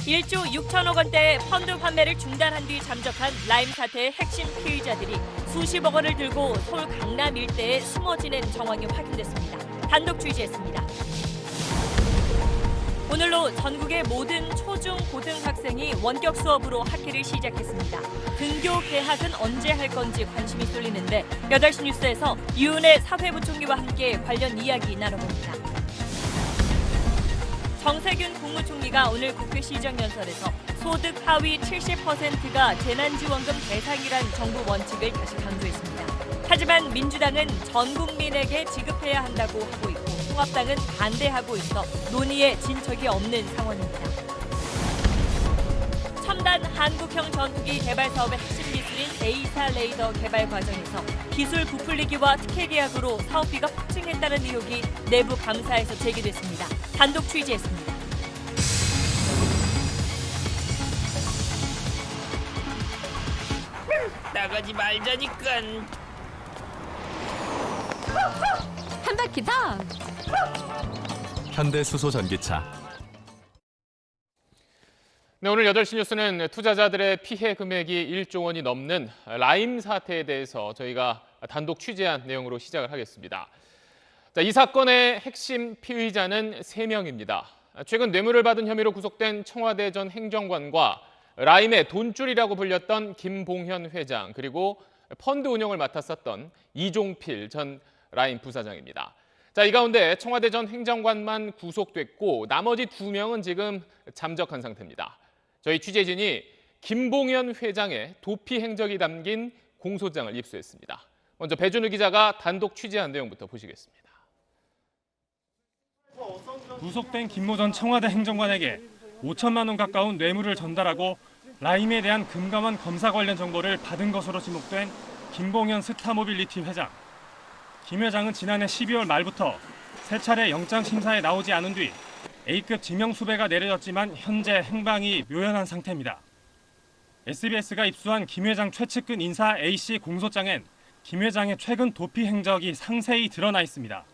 1조 6천억 원대 펀드 판매를 중단한 뒤 잠적한 라임 사태의 핵심 피의자들이 수십억 원을 들고 서울 강남 일대에 숨어 지낸 정황이 확인됐습니다. 단독 취재했습니다. 오늘로 전국의 모든 초중 고등학생이 원격 수업으로 학기를 시작했습니다. 등교 개학은 언제 할 건지 관심이 쏠리는데 8시 뉴스에서 유은혜 사회부총리와 함께 관련 이야기 나눠봅니다. 정세균 국무총리가 오늘 국회 시정연설에서 소득 하위 70%가 재난지원금 대상이란 정부 원칙을 다시 강조했습니다. 하지만 민주당은 전 국민에게 지급해야 한다고 하고 있고 통합당은 반대하고 있어 논의에 진척이 없는 상황입니다. 첨단 한국형 전투기 개발 사업의 핵심 기술인 A4 레이더 개발 과정에서 기술 부풀리기와 특혜 계약으로 사업비가 폭증했다는 의혹이 내부 감사에서 제기됐습니다. 단독 취재했습니다. 나가지 말자니까. 한 바퀴 더. 현대수소전기차. 네, 오늘 8시 뉴스는 투자자들의 피해 금액이 1조 원이 넘는 라임 사태에 대해서 저희가 단독 취재한 내용으로 시작을 하겠습니다. 자, 이 사건의 핵심 피의자는 3명입니다. 최근 뇌물을 받은 혐의로 구속된 청와대 전 행정관과 라임의 돈줄이라고 불렸던 김봉현 회장, 그리고 펀드 운영을 맡았었던 이종필 전 라임 부사장입니다. 자, 이 가운데 청와대 전 행정관만 구속됐고 나머지 2명은 지금 잠적한 상태입니다. 저희 취재진이 김봉현 회장의 도피 행적이 담긴 공소장을 입수했습니다. 먼저 배준우 기자가 단독 취재한 내용부터 보시겠습니다. 구속된 김모 전 청와대 행정관에게 5천만 원 가까운 뇌물을 전달하고 라임에 대한 금감원 검사 관련 정보를 받은 것으로 지목된 김봉현 스타모빌리티 회장. 김 회장은 지난해 12월 말부터 세 차례 영장 심사에 나오지 않은 뒤 A급 지명 수배가 내려졌지만 현재 행방이 묘연한 상태입니다. SBS가 입수한 김 회장 최측근 인사 A씨 공소장엔 김 회장의 최근 도피 행적이 상세히 드러나 있습니다.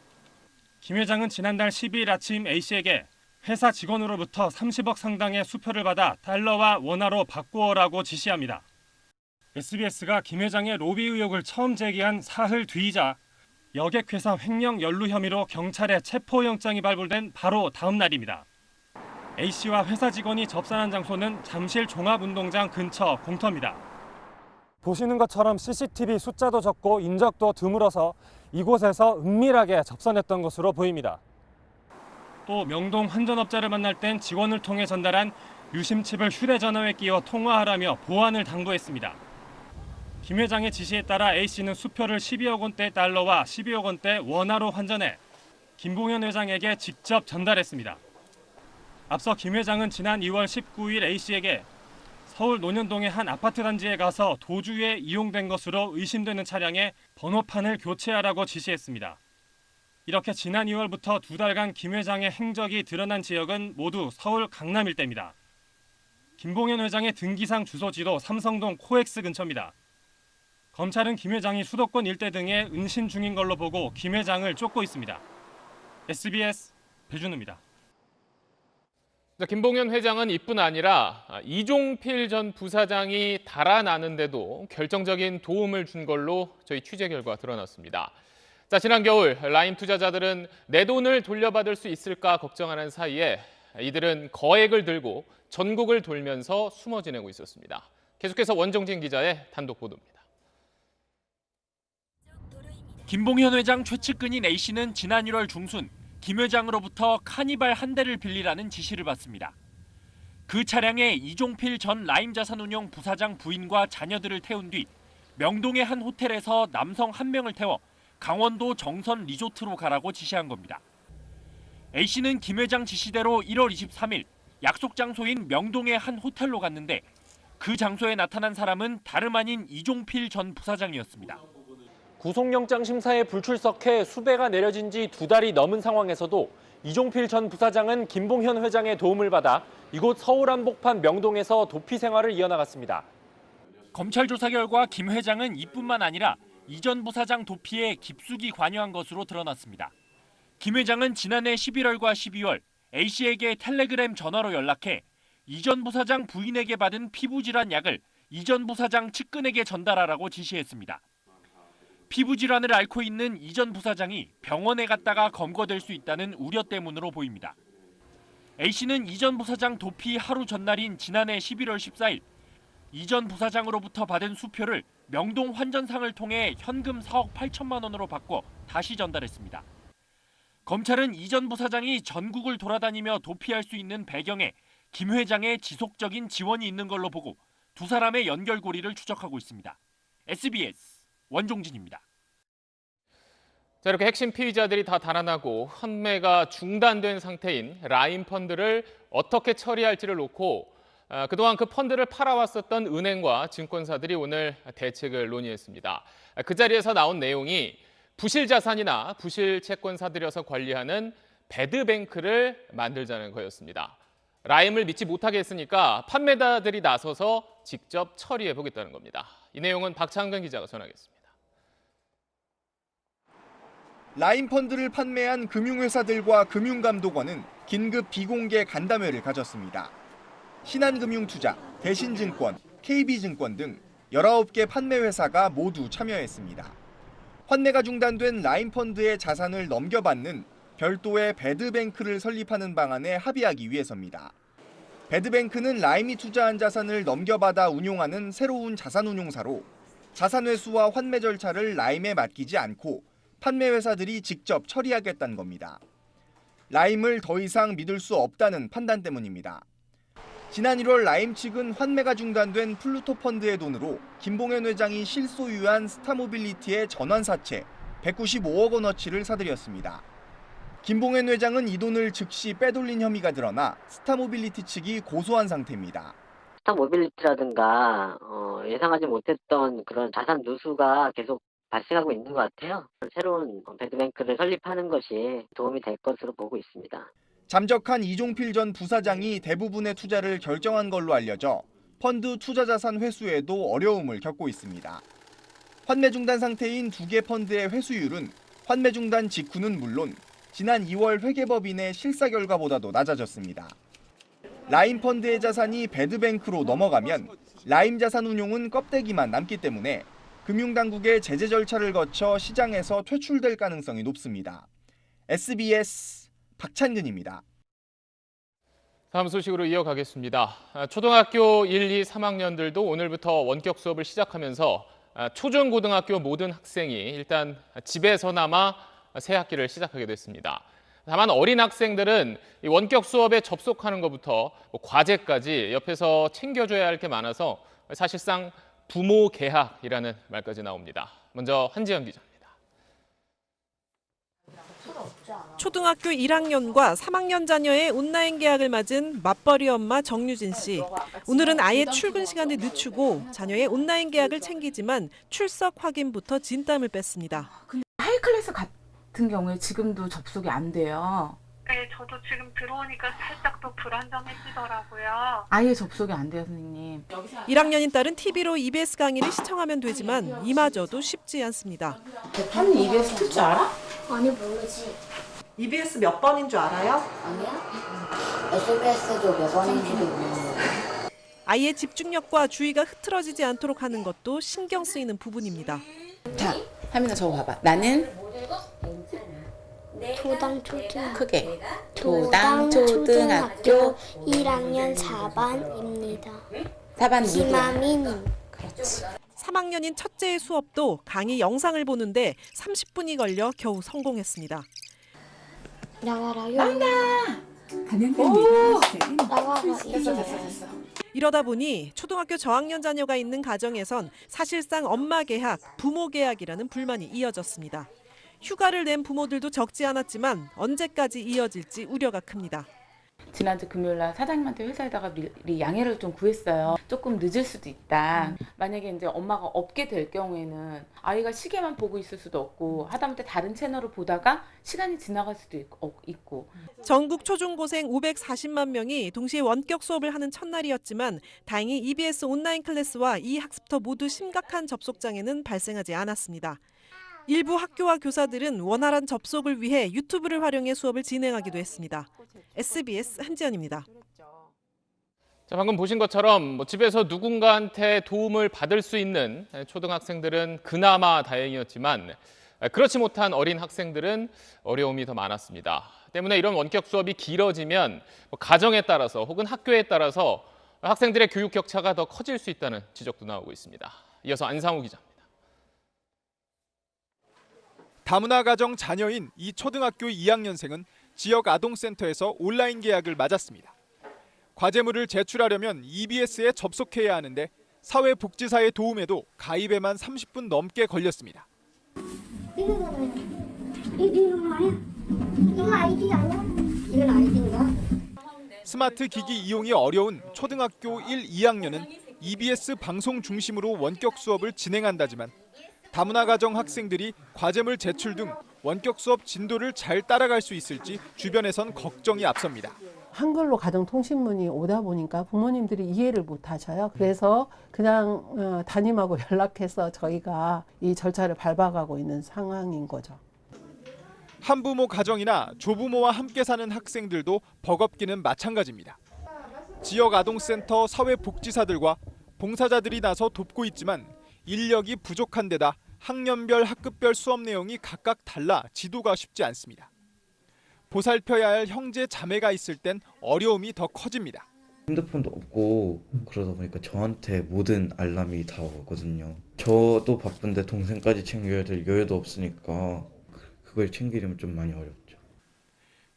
김 회장은 지난달 12일 아침 A씨에게 회사 직원으로부터 30억 상당의 수표를 받아 달러와 원화로 바꾸어라고 지시합니다. SBS가 김 회장의 로비 의혹을 처음 제기한 사흘 뒤이자 여객회사 횡령 연루 혐의로 경찰에 체포영장이 발부된 바로 다음 날입니다. A씨와 회사 직원이 접선한 장소는 잠실 종합운동장 근처 공터입니다. 보시는 것처럼 CCTV 숫자도 적고 인적도 드물어서 이곳에서 은밀하게 접선했던 것으로 보입니다. 또 명동 환전업자를 만날 땐 직원을 통해 전달한 유심칩을 휴대전화에 끼워 통화하라며 보안을 당부했습니다. 김 회장의 지시에 따라 A씨는 수표를 12억 원대 달러와 12억 원대 원화로 환전해 김봉현 회장에게 직접 전달했습니다. 앞서 김 회장은 지난 2월 19일 A씨에게 서울 논현동의 한 아파트 단지에 가서 도주에 이용된 것으로 의심되는 차량의 번호판을 교체하라고 지시했습니다. 이렇게 지난 2월부터 2달간 김 회장의 행적이 드러난 지역은 모두 서울 강남 일대입니다. 김봉현 회장의 등기상 주소지도 삼성동 코엑스 근처입니다. 검찰은 김 회장이 수도권 일대 등에 은신 중인 걸로 보고 김 회장을 쫓고 있습니다. SBS 배준우입니다. 김봉현 회장은 이뿐 아니라 이종필 전 부사장이 달아나는데도 결정적인 도움을 준 걸로 저희 취재 결과 드러났습니다. 자, 지난 겨울 라임 투자자들은 내 돈을 돌려받을 수 있을까 걱정하는 사이에 이들은 거액을 들고 전국을 돌면서 숨어 지내고 있었습니다. 계속해서 원정진 기자의 단독 보도입니다. 김봉현 회장 최측근인 A씨는 지난 1월 중순 김 회장으로부터 카니발 한 대를 빌리라는 지시를 받습니다. 그 차량에 이종필 전 라임자산운용 부사장 부인과 자녀들을 태운 뒤 명동의 한 호텔에서 남성 한 명을 태워 강원도 정선 리조트로 가라고 지시한 겁니다. A씨는 김 회장 지시대로 1월 23일 약속 장소인 명동의 한 호텔로 갔는데 그 장소에 나타난 사람은 다름 아닌 이종필 전 부사장이었습니다. 구속영장 심사에 불출석해 수배가 내려진 지 2달이 넘은 상황에서도 이종필 전 부사장은 김봉현 회장의 도움을 받아 이곳 서울 한복판 명동에서 도피 생활을 이어나갔습니다. 검찰 조사 결과 김 회장은 이뿐만 아니라 이 전 부사장 도피에 깊숙이 관여한 것으로 드러났습니다. 김 회장은 지난해 11월과 12월 A씨에게 텔레그램 전화로 연락해 이 전 부사장 부인에게 받은 피부질환 약을 이 전 부사장 측근에게 전달하라고 지시했습니다. 피부질환을 앓고 있는 이 전 부사장이 병원에 갔다가 검거될 수 있다는 우려 때문으로 보입니다. A씨는 이 전 부사장 도피 하루 전날인 지난해 11월 14일 이 전 부사장으로부터 받은 수표를 명동 환전상을 통해 현금 4억 8천만 원으로 바꿔 다시 전달했습니다. 검찰은 이 전 부사장이 전국을 돌아다니며 도피할 수 있는 배경에 김 회장의 지속적인 지원이 있는 걸로 보고 두 사람의 연결고리를 추적하고 있습니다. SBS 원종진입니다. 자, 이렇게 핵심 피의자들이 다 달아나고 환매가 중단된 상태인 라임 펀드를 어떻게 처리할지를 놓고 그동안 그 펀드를 팔아왔었던 은행과 증권사들이 오늘 대책을 논의했습니다. 그 자리에서 나온 내용이 부실 자산이나 부실 채권 사들여서 관리하는 배드뱅크를 만들자는 거였습니다. 라임을 믿지 못하게 했으니까 판매자들이 나서서 직접 처리해 보겠다는 겁니다. 이 내용은 박창근 기자가 전하겠습니다. 라임 펀드를 판매한 금융회사들과 금융감독원은 긴급 비공개 간담회를 가졌습니다. 신한금융투자, 대신증권, KB증권 등 19개 판매회사가 모두 참여했습니다. 환매가 중단된 라임 펀드의 자산을 넘겨받는 별도의 배드뱅크를 설립하는 방안에 합의하기 위해서입니다. 배드뱅크는 라임이 투자한 자산을 넘겨받아 운용하는 새로운 자산운용사로 자산 회수와 환매 절차를 라임에 맡기지 않고 판매회사들이 직접 처리하겠다는 겁니다. 라임을 더 이상 믿을 수 없다는 판단 때문입니다. 지난 1월 라임 측은 환매가 중단된 플루토 펀드의 돈으로 김봉현 회장이 실소유한 스타모빌리티의 전환사채 195억 원어치를 사들였습니다. 김봉현 회장은 이 돈을 즉시 빼돌린 혐의가 드러나 스타모빌리티 측이 고소한 상태입니다. 스타모빌리티라든가 예상하지 못했던 그런 자산 누수가 계속 발생하고 있는 것 같아요. 새로운 배드뱅크를 설립하는 것이 도움이 될 것으로 보고 있습니다. 잠적한 이종필 전 부사장이 대부분의 투자를 결정한 걸로 알려져 펀드 투자 자산 회수에도 어려움을 겪고 있습니다. 환매 중단 상태인 두 개 펀드의 회수율은 환매 중단 직후는 물론 지난 2월 회계법인의 실사 결과보다도 낮아졌습니다. 라임 펀드의 자산이 배드뱅크로 넘어가면 라임 자산 운용은 껍데기만 남기 때문에 금융당국의 제재 절차를 거쳐 시장에서 퇴출될 가능성이 높습니다. SBS 박찬근입니다. 다음 소식으로 이어가겠습니다. 초등학교 1, 2, 3학년들도 오늘부터 원격 수업을 시작하면서 초중고등학교 모든 학생이 일단 집에서나마 새 학기를 시작하게 됐습니다. 다만 어린 학생들은 이 원격 수업에 접속하는 것부터 과제까지 옆에서 챙겨줘야 할 게 많아서 사실상 부모 개학이라는 말까지 나옵니다. 먼저 한지연 기자입니다. 초등학교 1학년과 3학년 자녀의 온라인 개학을 맞은 맞벌이 엄마 정유진 씨. 오늘은 아예 출근 시간을 늦추고 자녀의 온라인 개학을 챙기지만 출석 확인부터 진땀을 뺐습니다. 하이클래스 같은 경우에 지금도 접속이 안 돼요. 네, 저도 지금 들어오니까 살짝 또 불안정해지더라고요. 아예 접속이 안 돼요, 선생님. 1학년인 딸은 TV로 EBS 강의를 시청하면 되지만 이마저도 쉽지 않습니다. 대파는 EBS 틀 줄 알아? 아니, 모르지. EBS 몇 번인 줄 알아요? 아니야? SBS도 몇 번인지도 모르는데. 아이의 집중력과 주의가 흐트러지지 않도록 하는 것도 신경 쓰이는 부분입니다. 자, 하민아 저거 봐봐. 나는 도당초등 크게 도당초등학교 1학년 4반입니다. 4반 김아민. 그렇지. 3학년인 첫째의 수업도 강의 영상을 보는데 30분이 걸려 겨우 성공했습니다. 나와라요. 나와라. 됐어. 이러다 보니 초등학교 저학년 자녀가 있는 가정에선 사실상 엄마 개학, 부모 개학이라는 불만이 이어졌습니다. 휴가를 낸 부모들도 적지 않았지만 언제까지 이어질지 우려가 큽니다. 지난주 금요일날 사장님한테 회사에다가 미리 양해를 좀 구했어요. 조금 늦을 수도 있다. 만약에 이제 엄마가 없게 될 경우에는 아이가 시계만 보고 있을 수도 없고 하다못해 다른 채널을 보다가 시간이 지나갈 수도 있고. 전국 초중고생 540만 명이 동시에 원격 수업을 하는 첫날이었지만 다행히 EBS 온라인 클래스와 e학습터 모두 심각한 접속 장애는 발생하지 않았습니다. 일부 학교와 교사들은 원활한 접속을 위해 유튜브를 활용해 수업을 진행하기도 했습니다. SBS 한지연입니다. 자, 방금 보신 것처럼 집에서 누군가한테 도움을 받을 수 있는 초등학생들은 그나마 다행이었지만 그렇지 못한 어린 학생들은 어려움이 더 많았습니다. 때문에 이런 원격 수업이 길어지면 가정에 따라서 혹은 학교에 따라서 학생들의 교육 격차가 더 커질 수 있다는 지적도 나오고 있습니다. 이어서 안상우 기자입니다. 다문화 가정 자녀인 이 초등학교 2학년생은 지역 아동센터에서 온라인 계약을 맞았습니다. 과제물을 제출하려면 EBS에 접속해야 하는데 사회복지사의 도움에도 가입에만 30분 넘게 걸렸습니다. 이거 뭐야? 이거 아이디 아니야? 이건 아이디인가? 스마트 기기 이용이 어려운 초등학교 1, 2학년은 EBS 방송 중심으로 원격 수업을 진행한다지만 다문화 가정 학생들이 과제물 제출 등 원격 수업 진도를 잘 따라갈 수 있을지 주변에선 걱정이 앞섭니다. 한글로 가정통신문이 오다 보니까 부모님들이 이해를 못 하셔요. 그래서 그냥 담임하고 연락해서 저희가 이 절차를 밟아가고 있는 상황인 거죠. 한부모 가정이나 조부모와 함께 사는 학생들도 버겁기는 마찬가지입니다. 지역 아동센터 사회복지사들과 봉사자들이 나서 돕고 있지만 인력이 부족한 데다 학년별 학급별 수업 내용이 각각 달라 지도가 쉽지 않습니다. 보살펴야 할 형제 자매가 있을 땐 어려움이 더 커집니다. 핸드폰도 없고 그러다 보니까 저한테 모든 알람이 다 오거든요. 저도 바쁜데 동생까지 챙겨야 될 여유도 없으니까 그걸 챙기려면 좀 많이 어렵죠.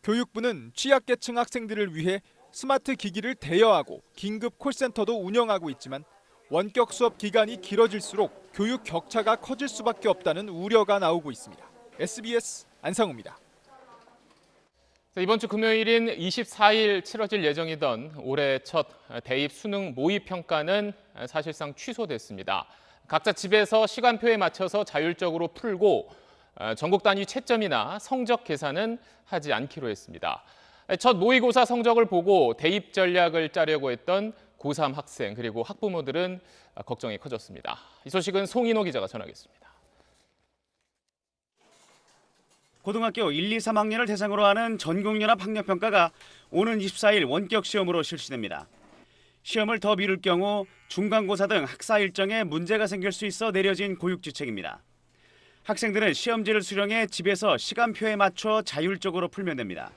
교육부는 취약계층 학생들을 위해 스마트 기기를 대여하고 긴급 콜센터도 운영하고 있지만 원격 수업 기간이 길어질수록 교육 격차가 커질 수밖에 없다는 우려가 나오고 있습니다. SBS 안상우입니다. 이번 주 금요일인 24일 치러질 예정이던 올해 첫 대입 수능 모의평가는 사실상 취소됐습니다. 각자 집에서 시간표에 맞춰서 자율적으로 풀고 전국 단위 채점이나 성적 계산은 하지 않기로 했습니다. 첫 모의고사 성적을 보고 대입 전략을 짜려고 했던 고3 학생 그리고 학부모들은 걱정이 커졌습니다. 이 소식은 송인호 기자가 전하겠습니다. 고등학교 1, 2, 3학년을 대상으로 하는 전국연합 학력평가가 오는 24일 원격 시험으로 실시됩니다. 시험을 더 미룰 경우 중간고사 등 학사 일정에 문제가 생길 수 있어 내려진 고육지책입니다. 학생들은 시험지를 수령해 집에서 시간표에 맞춰 자율적으로 풀면 됩니다.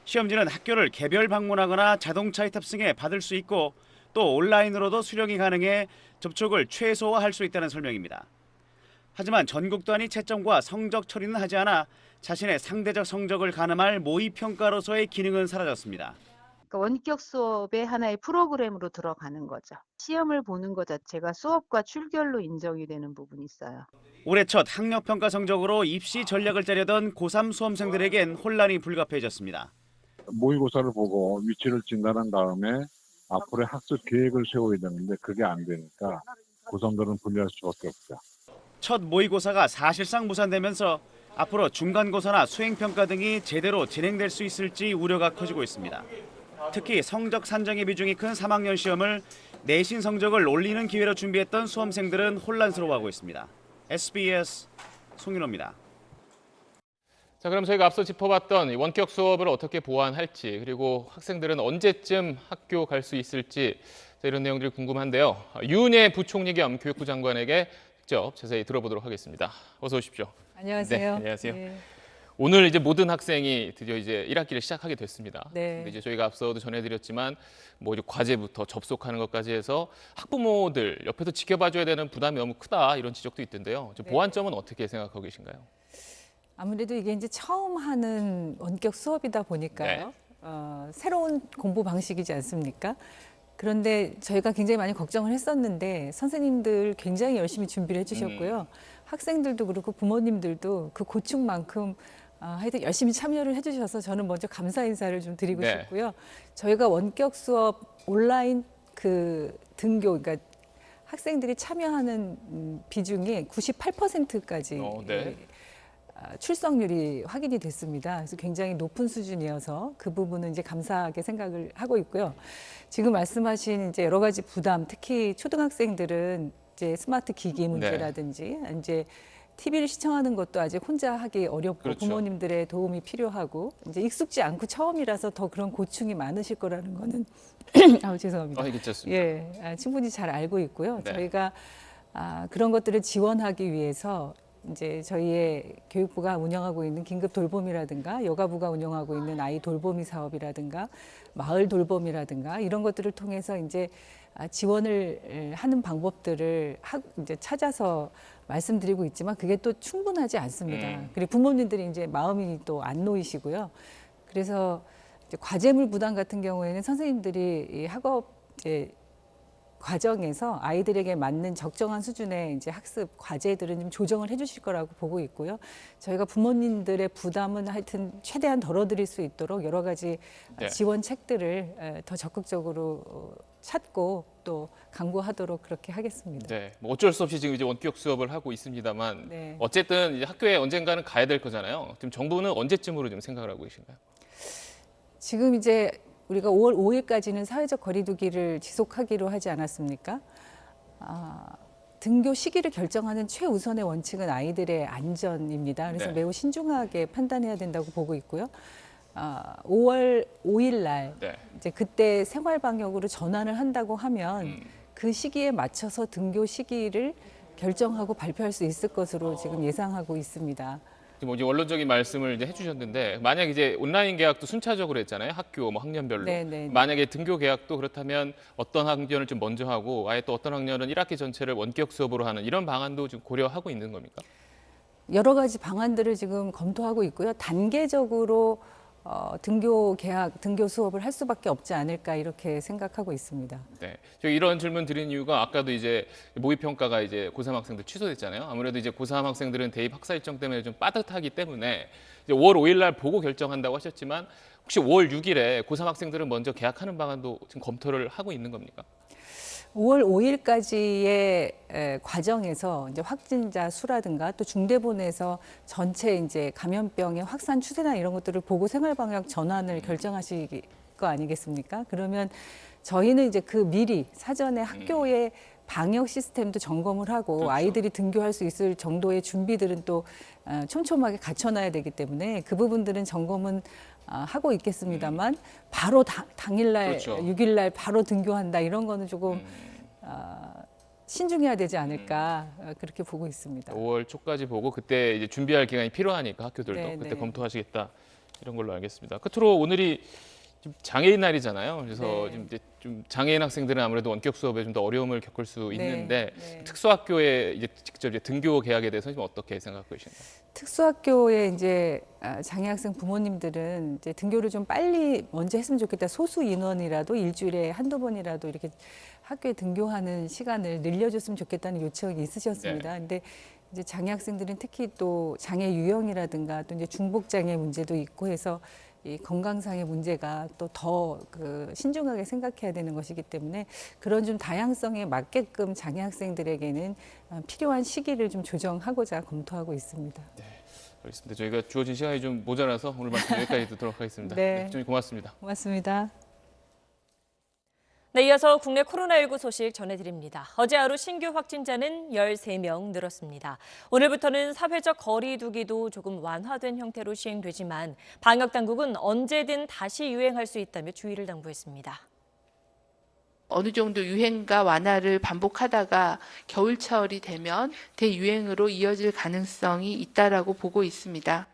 시험지는 학교를 개별 방문하거나 자동차에 탑승해 받을 수 있고 또 온라인으로도 수령이 가능해 접촉을 최소화할 수 있다는 설명입니다. 하지만 전국 단위 채점과 성적 처리는 하지 않아 자신의 상대적 성적을 가늠할 모의평가로서의 기능은 사라졌습니다. 원격 수업의 하나의 프로그램으로 들어가는 거죠. 시험을 보는 것 자체가 수업과 출결로 인정이 되는 부분이 있어요. 올해 첫 학력평가 성적으로 입시 전략을 짜려던 고3 수험생들에겐 혼란이 불가피해졌습니다. 모의고사를 보고 위치를 진단한 다음에 앞으로의 학습 계획을 세워야 되는데 그게 안 되니까 고3들은 불리할 수밖에 없죠. 첫 모의고사가 사실상 무산되면서 앞으로 중간고사나 수행평가 등이 제대로 진행될 수 있을지 우려가 커지고 있습니다. 특히 성적 산정의 비중이 큰 3학년 시험을 내신 성적을 올리는 기회로 준비했던 수험생들은 혼란스러워하고 있습니다. SBS 송윤호입니다. 자, 그럼 저희가 앞서 짚어봤던 원격 수업을 어떻게 보완할지 그리고 학생들은 언제쯤 학교 갈 수 있을지 이런 내용들이 궁금한데요. 유은혜 부총리 겸 교육부 장관에게 직접 자세히 들어보도록 하겠습니다. 어서 오십시오. 안녕하세요. 네, 안녕하세요. 네. 오늘 이제 모든 학생이 드디어 이제 1학기를 시작하게 됐습니다. 네. 근데 이제 저희가 앞서도 전해드렸지만 뭐 이제 과제부터 접속하는 것까지 해서 학부모들 옆에서 지켜봐줘야 되는 부담이 너무 크다 이런 지적도 있던데요. 네. 보완점은 어떻게 생각하고 계신가요? 아무래도 이게 이제 처음 하는 원격 수업이다 보니까요. 새로운 공부 방식이지 않습니까? 그런데 저희가 굉장히 많이 걱정을 했었는데 선생님들 굉장히 열심히 준비를 해주셨고요. 학생들도 그렇고 부모님들도 그 고충만큼 하여튼 열심히 참여를 해주셔서 저는 먼저 감사 인사를 좀 드리고 싶고요. 저희가 원격 수업 온라인 그 등교, 그러니까 학생들이 참여하는 비중이 98%까지 출석률이 확인이 됐습니다. 그래서 굉장히 높은 수준이어서 그 부분은 이제 감사하게 생각을 하고 있고요. 지금 말씀하신 이제 여러 가지 부담, 특히 초등학생들은 이제 스마트 기기 문제라든지 이제 TV를 시청하는 것도 아직 혼자 하기 어렵고 그렇죠. 부모님들의 도움이 필요하고 이제 익숙지 않고 처음이라서 더 그런 고충이 많으실 거라는 거는 아우 죄송합니다. 괜찮습니다. 예, 충분히 잘 알고 있고요. 네. 저희가 그런 것들을 지원하기 위해서 이제 저희의 교육부가 운영하고 있는 긴급 돌봄이라든가 여가부가 운영하고 있는 아이 돌보미 사업이라든가 마을 돌봄이라든가 이런 것들을 통해서 이제 지원을 하는 방법들을 이제 찾아서 말씀드리고 있지만 그게 또 충분하지 않습니다. 그리고 부모님들이 이제 마음이 또 안 놓이시고요. 그래서 이제 과제물 부담 같은 경우에는 선생님들이 이 학업 이제 과정에서 아이들에게 맞는 적정한 수준의 이제 학습 과제들은 좀 조정을 해주실 거라고 보고 있고요. 저희가 부모님들의 부담은 하여튼 최대한 덜어드릴 수 있도록 여러 가지 네. 지원책들을 더 적극적으로 찾고 또 강구하도록 그렇게 하겠습니다. 네, 뭐 어쩔 수 없이 지금 이제 원격 수업을 하고 있습니다만 네. 어쨌든 이제 학교에 언젠가는 가야 될 거잖아요. 지금 정부는 언제쯤으로 좀 생각을 하고 계신가요? 지금 이제 우리가 5월 5일까지는 사회적 거리두기를 지속하기로 하지 않았습니까? 등교 시기를 결정하는 최우선의 원칙은 아이들의 안전입니다. 그래서 네. 매우 신중하게 판단해야 된다고 보고 있고요. 5월 5일 날 네. 이제 그때 생활 방역으로 전환을 한다고 하면 그 시기에 맞춰서 등교 시기를 결정하고 발표할 수 있을 것으로 지금 예상하고 있습니다. 뭐 이제 원론적인 말씀을 이제 해주셨는데 만약 이제 온라인 계약도 순차적으로 했잖아요. 학교 뭐 학년별로. 네. 만약에 등교 계약도 그렇다면 어떤 학년을 좀 먼저 하고 아예 또 어떤 학년은 1학기 전체를 원격 수업으로 하는 이런 방안도 지금 고려하고 있는 겁니까? 여러 가지 방안들을 지금 검토하고 있고요. 단계적으로 등교 계약, 등교 수업을 할 수밖에 없지 않을까 이렇게 생각하고 있습니다. 네, 저 이런 질문 드린 이유가 아까도 이제 모의 평가가 이제 고3 학생들 취소됐잖아요. 아무래도 이제 고3 학생들은 대입 학사 일정 때문에 좀 빠듯하기 때문에 이제 5월 5일 날 보고 결정한다고 하셨지만 혹시 5월 6일에 고3 학생들은 먼저 계약하는 방안도 지금 검토를 하고 있는 겁니까? 5월 5일까지의 과정에서 이제 확진자 수라든가 또 중대본에서 전체 이제 감염병의 확산 추세나 이런 것들을 보고 생활방역 전환을 결정하실 거 아니겠습니까? 그러면 저희는 이제 그 미리 사전에 학교의 방역 시스템도 점검을 하고 그렇죠. 아이들이 등교할 수 있을 정도의 준비들은 또 촘촘하게 갖춰놔야 되기 때문에 그 부분들은 점검은 하고 있겠습니다만 바로 당일날 그렇죠. 6일날 바로 등교한다 이런 거는 조금 신중해야 되지 않을까 그렇게 보고 있습니다. 5월 초까지 보고 그때 이제 준비할 기간이 필요하니까 학교들도 네, 그때 네. 검토하시겠다 이런 걸로 알겠습니다. 끝으로 오늘이 좀 장애인 날이잖아요. 그래서 네. 지금 이제 좀 장애인 학생들은 아무래도 원격 수업에 좀 더 어려움을 겪을 수 있는데 네. 특수학교에 이제 직접 이제 등교 계약에 대해서 좀 어떻게 생각하고 계신가요? 특수학교에 이제 장애 학생 부모님들은 이제 등교를 좀 빨리 먼저 했으면 좋겠다. 소수 인원이라도 일주일에 한두 번이라도 이렇게 학교에 등교하는 시간을 늘려줬으면 좋겠다는 요청이 있으셨습니다. 근데 이제 장애 학생들은 특히 또 장애 유형이라든가 또 이제 중복 장애 문제도 있고 해서 이 건강상의 문제가 또 더 신중하게 생각해야 되는 것이기 때문에 그런 좀 다양성에 맞게끔 장애 학생들에게는 필요한 시기를 좀 조정하고자 검토하고 있습니다. 네, 알겠습니다. 저희가 주어진 시간이 좀 모자라서 오늘 말씀 여기까지 듣도록 하겠습니다. 네. 좀 고맙습니다. 고맙습니다. 네, 이어서 국내 코로나19 소식 전해드립니다. 어제 하루 신규 확진자는 13명 늘었습니다. 오늘부터는 사회적 거리 두기도 조금 완화된 형태로 시행되지만 방역당국은 언제든 다시 유행할 수 있다며 주의를 당부했습니다. 어느 정도 유행과 완화를 반복하다가 겨울철이 되면 대유행으로 이어질 가능성이 있다라고 보고 있습니다.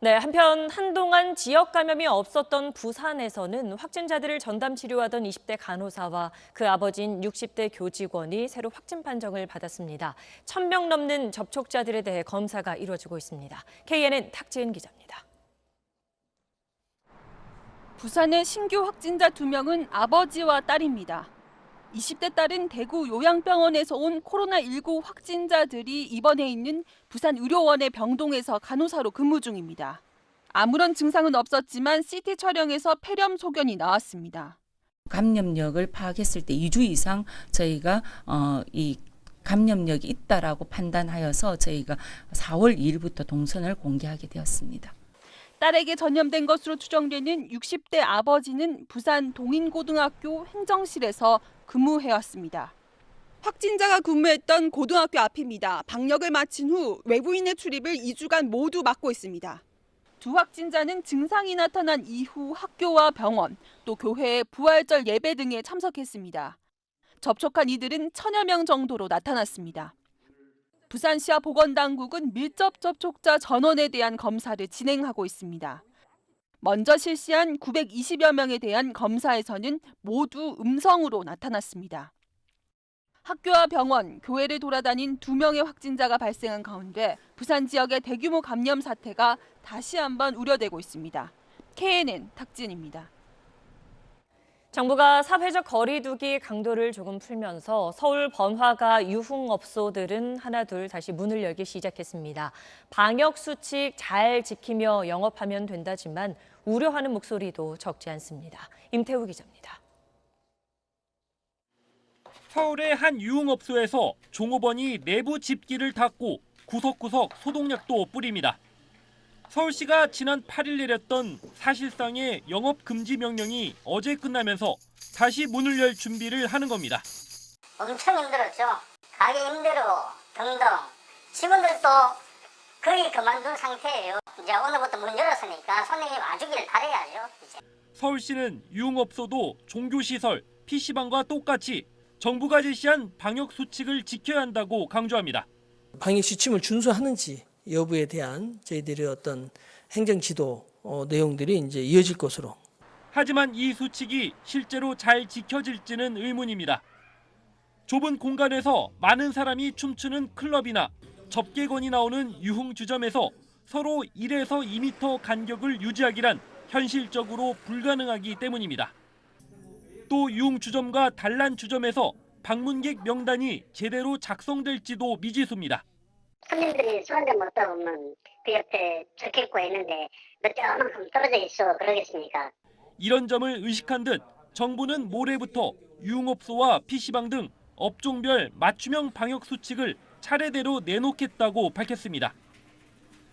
네, 한편 한동안 지역 감염이 없었던 부산에서는 확진자들을 전담 치료하던 20대 간호사와 그 아버지인 60대 교직원이 새로 확진 판정을 받았습니다. 1,000명 넘는 접촉자들에 대해 검사가 이루어지고 있습니다. KNN 탁지은 기자입니다. 부산의 신규 확진자 2명은 아버지와 딸입니다. 20대 딸은 대구 요양병원에서 온 코로나19 확진자들이 입원해 있는 부산 의료원의 병동에서 간호사로 근무 중입니다. 아무런 증상은 없었지만 CT 촬영에서 폐렴 소견이 나왔습니다. 감염력을 파악했을 때 2주 이상 저희가 이 감염력이 있다라고 판단하여서 저희가 4월 2일부터 동선을 공개하게 되었습니다. 딸에게 전염된 것으로 추정되는 60대 아버지는 부산 동인고등학교 행정실에서 근무해왔습니다. 확진자가 근무했던 고등학교 앞입니다. 방역을 마친 후 외부인의 출입을 2주간 모두 막고 있습니다. 두 확진자는 증상이 나타난 이후 학교와 병원, 또 교회의 부활절 예배 등에 참석했습니다. 접촉한 이들은 1000여 명 정도로 나타났습니다. 부산시와 보건당국은 밀접 접촉자 전원에 대한 검사를 진행하고 있습니다. 먼저 실시한 920여 명에 대한 검사에서는 모두 음성으로 나타났습니다. 학교와 병원, 교회를 돌아다닌 2명의 확진자가 발생한 가운데 부산 지역의 대규모 감염 사태가 다시 한번 우려되고 있습니다. KNN 탁진입니다. 정부가 사회적 거리 두기 강도를 조금 풀면서 서울 번화가 유흥업소들은 하나둘 다시 문을 열기 시작했습니다. 방역 수칙 잘 지키며 영업하면 된다지만 우려하는 목소리도 적지 않습니다. 임태우 기자입니다. 서울의 한 유흥업소에서 종업원이 내부 집기를 닫고 구석구석 소독약도 뿌립니다. 서울시가 지난 8일 내렸던 사실상의 영업 금지 명령이 어제 끝나면서 다시 문을 열 준비를 하는 겁니다. 엄청 힘들었죠. 가게 임대료 등등 직원들도 거의 그만둔 상태예요. 이제 오늘부터 문 열었으니까 손님이 와주길 바라야죠. 이제. 서울시는 유흥업소도 종교시설, PC방과 똑같이 정부가 제시한 방역 수칙을 지켜야 한다고 강조합니다. 방역 지침을 준수하는지 여부에 대한 저희들의 어떤 행정 지도 내용들이 이제 이어질 것으로. 하지만 이 수칙이 실제로 잘 지켜질지는 의문입니다. 좁은 공간에서 많은 사람이 춤추는 클럽이나 접객원이 나오는 유흥주점에서 서로 1에서 2m 간격을 유지하기란 현실적으로 불가능하기 때문입니다. 또 유흥주점과 단란주점에서 방문객 명단이 제대로 작성될지도 미지수입니다. 손님들이 술 한잔 먹다 보면 그 옆에 적혀있고 있는데 몇 대 얼만큼 떨어져 있어 그러겠습니까? 이런 점을 의식한 듯 정부는 모레부터 유흥업소와 PC방 등 업종별 맞춤형 방역 수칙을 차례대로 내놓겠다고 밝혔습니다.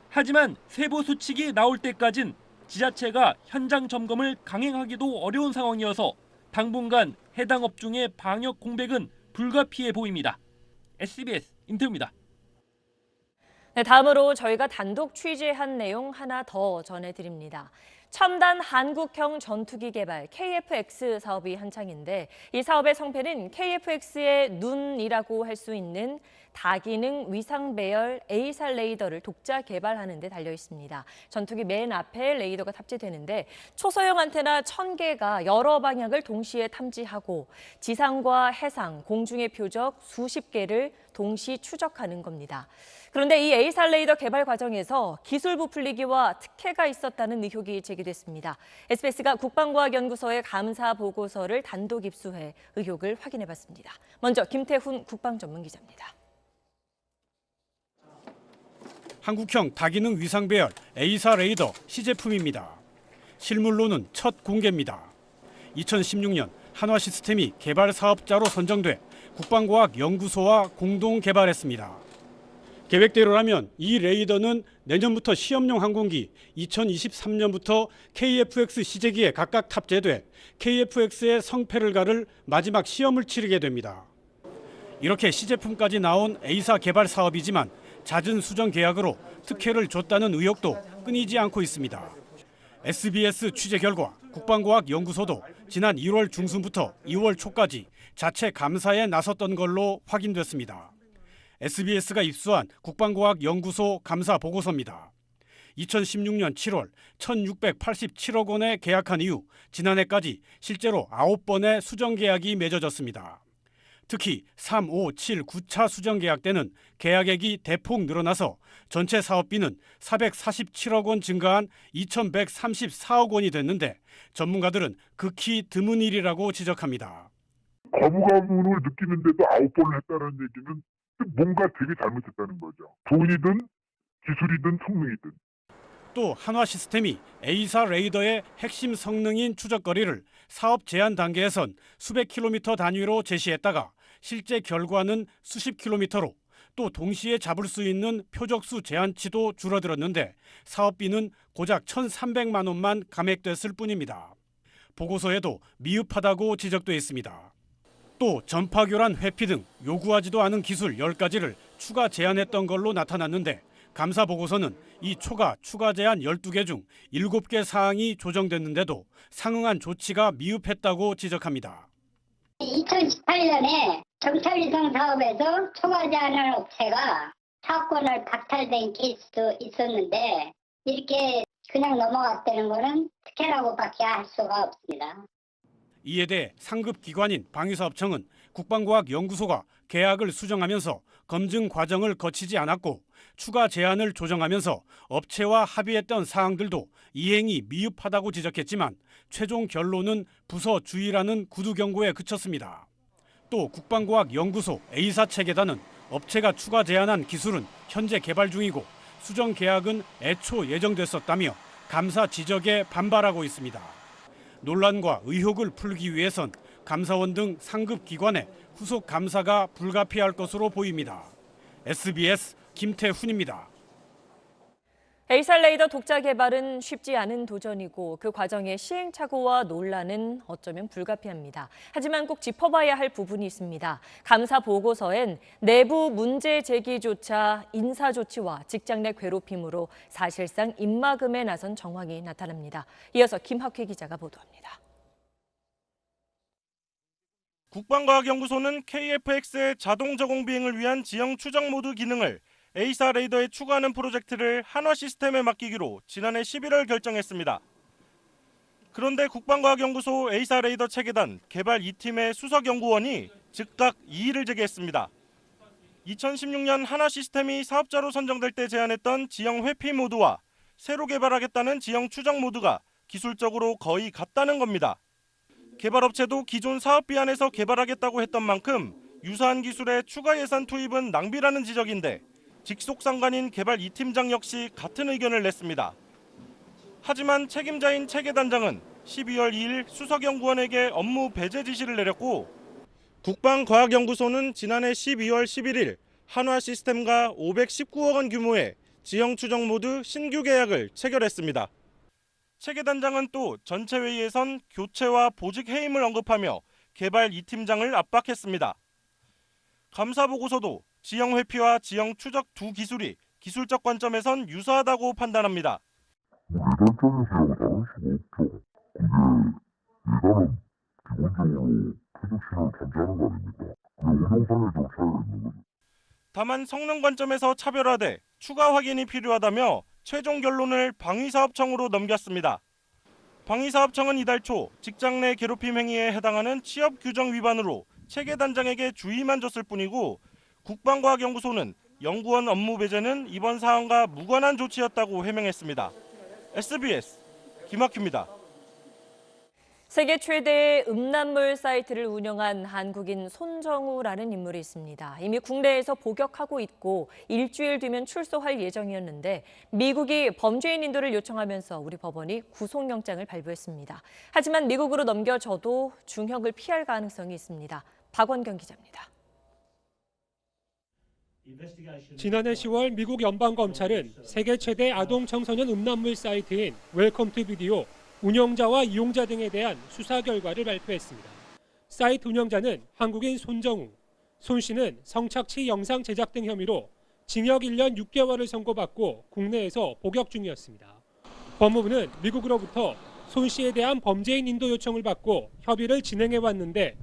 하지만 세부 수칙이 나올 때까진 지자체가 현장 점검을 강행하기도 어려운 상황이어서 당분간 해당 업종의 방역 공백은 불가피해 보입니다. SBS 임태우입니다. 네, 다음으로 저희가 단독 취재한 내용 하나 더 전해드립니다. 첨단 한국형 전투기 개발 KF-X 사업이 한창인데 이 사업의 성패는 KF-X의 눈이라고 할 수 있는 다기능 위상 배열 A사 레이더를 독자 개발하는 데 달려 있습니다. 전투기 맨 앞에 레이더가 탑재되는데 초소형 안테나 1000개가 여러 방향을 동시에 탐지하고 지상과 해상, 공중의 표적 수십 개를 동시 추적하는 겁니다. 그런데 이 A사 레이더 개발 과정에서 기술 부풀리기와 특혜가 있었다는 의혹이 제기됐습니다. SBS가 국방과학연구소의 감사 보고서를 단독 입수해 의혹을 확인해봤습니다. 먼저 김태훈 국방전문기자입니다. 한국형 다기능 위상배열 A사 레이더 시제품입니다. 실물로는 첫 공개입니다. 2016년 한화시스템이 개발 사업자로 선정돼 국방과학연구소와 공동 개발했습니다. 계획대로라면 이 레이더는 내년부터 시험용 항공기, 2023년부터 KF-X 시제기에 각각 탑재돼 KF-X의 성패를 가를 마지막 시험을 치르게 됩니다. 이렇게 시제품까지 나온 A사 개발 사업이지만 잦은 수정 계약으로 특혜를 줬다는 의혹도 끊이지 않고 있습니다. SBS 취재 결과 국방과학연구소도 지난 1월 중순부터 2월 초까지 자체 감사에 나섰던 걸로 확인됐습니다. SBS가 입수한 국방과학연구소 감사 보고서입니다. 2016년 7월 1,687억 원에 계약한 이후 지난해까지 실제로 9번의 수정 계약이 맺어졌습니다. 특히 3, 5, 7, 9차 수정 계약 때는 계약액이 대폭 늘어나서 전체 사업비는 447억 원 증가한 2,134억 원이 됐는데 전문가들은 극히 드문 일이라고 지적합니다. 거부감을 느끼는데도 9번을 했다는 얘기는 뭔가 되게 잘못했다는 거죠. 돈이든 기술이든 성능이든. 또 한화시스템이 A사 레이더의 핵심 성능인 추적거리를 사업 제안 단계에선 수백 킬로미터 단위로 제시했다가 실제 결과는 수십 킬로미터로 또 동시에 잡을 수 있는 표적수 제한치도 줄어들었는데 사업비는 고작 1,300만 원만 감액됐을 뿐입니다. 보고서에도 미흡하다고 지적돼 있습니다. 또 전파교란 회피 등 요구하지도 않은 기술 10가지를 추가 제한했던 걸로 나타났는데 감사 보고서는 이 추가 제한 12개 중 7개 사항이 조정됐는데도 상응한 조치가 미흡했다고 지적합니다. 2018년에 정찰위성 사업에서 초과 제한하는 업체가 사업권을 박탈된 케이스도 있었는데 이렇게 그냥 넘어갔다는 거는 특혜라고밖에 할 수가 없습니다. 이에 대해 상급 기관인 방위사업청은 국방과학연구소가 계약을 수정하면서 검증 과정을 거치지 않았고 추가 제한을 조정하면서 업체와 합의했던 사항들도 이행이 미흡하다고 지적했지만 최종 결론은 부서 주의라는 구두 경고에 그쳤습니다. 또 국방과학연구소 A사 체계단은 업체가 추가 제한한 기술은 현재 개발 중이고 수정 계약은 애초 예정됐었다며 감사 지적에 반발하고 있습니다. 논란과 의혹을 풀기 위해선 감사원 등 상급 기관의 후속 감사가 불가피할 것으로 보입니다. SBS 김태훈입니다. 에이사 레이더 독자 개발은 쉽지 않은 도전이고 그 과정의 시행착오와 논란은 어쩌면 불가피합니다. 하지만 꼭 짚어봐야 할 부분이 있습니다. 감사 보고서엔 내부 문제 제기조차 인사 조치와 직장 내 괴롭힘으로 사실상 입막음에 나선 정황이 나타납니다. 이어서 김학휘 기자가 보도합니다. 국방과학연구소는 KF-X의 자동 저공 비행을 위한 지형 추적 모드 기능을 A사 레이더에 추가하는 프로젝트를 한화 시스템에 맡기기로 지난해 11월 결정했습니다. 그런데 국방과학연구소 A사 레이더 체계단 개발 2팀의 수석연구원이 즉각 이의를 제기했습니다. 2016년 한화 시스템이 사업자로 선정될 때 제안했던 지형 회피 모드와 새로 개발하겠다는 지형 추적 모드가 기술적으로 거의 같다는 겁니다. 개발업체도 기존 사업비 안에서 개발하겠다고 했던 만큼 유사한 기술의 추가 예산 투입은 낭비라는 지적인데 직속상관인 개발 2팀장 역시 같은 의견을 냈습니다. 하지만 책임자인 체계단장은 12월 2일 수석연구원에게 업무 배제 지시를 내렸고 국방과학연구소는 지난해 12월 11일 한화 시스템과 519억 원 규모의 지형 추적 모드 신규 계약을 체결했습니다. 체계단장은 또 전체 회의에선 교체와 보직 해임을 언급하며 개발 2팀장을 압박했습니다. 감사 보고서도 지형 회피와 지형 추적 두 기술이 기술적 관점에선 유사하다고 판단합니다. 예단적인 시야가 다를 수가 없죠. 그게 예단은 기본적으로 표적 신호를 탐지하는 거 아닙니까? 그게 운용상에 좀 차이가 있는 거죠. 다만 성능 관점에서 차별화돼 추가 확인이 필요하다며 최종 결론을 방위사업청으로 넘겼습니다. 방위사업청은 이달 초 직장 내 괴롭힘 행위에 해당하는 취업 규정 위반으로 체계단장에게 주의만 줬을 뿐이고 국방과학연구소는 연구원 업무 배제는 이번 사안과 무관한 조치였다고 해명했습니다. SBS 김학규입니다. 세계 최대의 음란물 사이트를 운영한 한국인 손정우라는 인물이 있습니다. 이미 국내에서 복역하고 있고 일주일 뒤면 출소할 예정이었는데 미국이 범죄인 인도를 요청하면서 우리 법원이 구속영장을 발부했습니다. 하지만 미국으로 넘겨져도 중형을 피할 가능성이 있습니다. 박원경 기자입니다. 지난해 10월 미국 연방검찰은 세계 최대 아동 청소년 음란물 사이트인 웰컴 투 비디오 운영자와 이용자 등에 대한 수사 결과를 발표했습니다. 사이트 운영자는 한국인 손정우, 손 씨는 성착취 영상 제작 등 혐의로 징역 1년 6개월을 선고받고 국내에서 복역 중이었습니다. 법무부는 미국으로부터 손 씨에 대한 범죄인 인도 요청을 받고 협의를 진행해 왔는데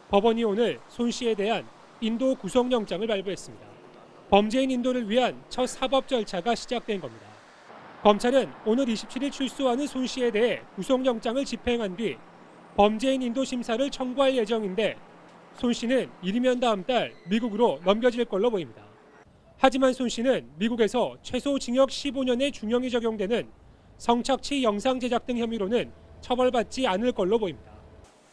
법원이 오늘 손 씨에 대한 인도 구속영장을 발부했습니다. 범죄인 인도를 위한 첫 사법 절차가 시작된 겁니다. 검찰은 오늘 27일 출소하는 손 씨에 대해 구속영장을 집행한 뒤 범죄인 인도 심사를 청구할 예정인데 손 씨는 이르면 다음 달 미국으로 넘겨질 걸로 보입니다. 하지만 손 씨는 미국에서 최소 징역 15년의 중형이 적용되는 성착취 영상 제작 등 혐의로는 처벌받지 않을 걸로 보입니다.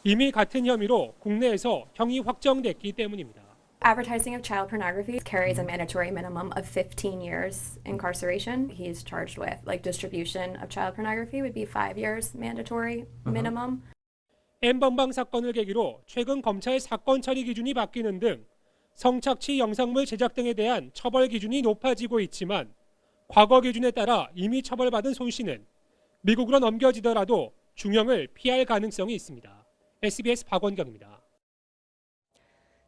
이미 같은 혐의로 국내에서 형이 확정됐기 때문입니다. Advertising of child pornography carries a mandatory minimum of 15 years incarceration. He's charged with distribution of child pornography would be 5 years mandatory minimum. N번방 사건을 계기로 최근 검찰 사건 처리 기준이 바뀌는 등 성착취 영상물 제작 등에 대한 처벌 기준이 높아지고 있지만 과거 기준에 따라 이미 처벌받은 손 씨는 미국으로 넘겨지더라도 중형을 피할 가능성이 있습니다. SBS 박원경입니다.